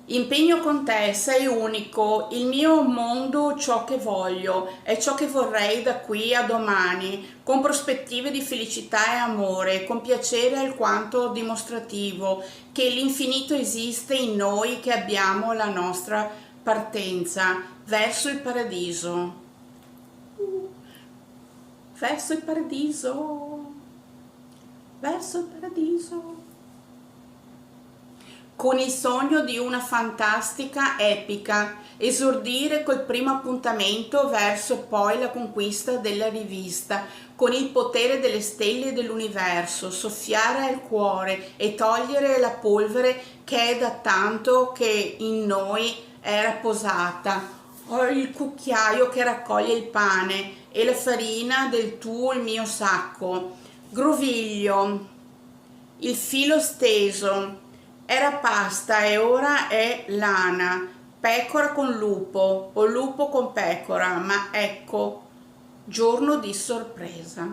Impegno con te, sei unico, il mio mondo ciò che voglio, è ciò che vorrei da qui a domani, con prospettive di felicità e amore, con piacere alquanto dimostrativo, che l'infinito esiste in noi, che abbiamo la nostra partenza verso il paradiso. Verso il paradiso, verso il paradiso. Con il sogno di una fantastica epica, esordire col primo appuntamento verso poi la conquista della rivista, con il potere delle stelle e dell'universo, soffiare al cuore e togliere la polvere che è da tanto che in noi era posata. Ho il cucchiaio che raccoglie il pane e la farina del tuo il mio sacco. Groviglio, il filo steso, era pasta e ora è lana, pecora con lupo o lupo con pecora, ma ecco, giorno di sorpresa.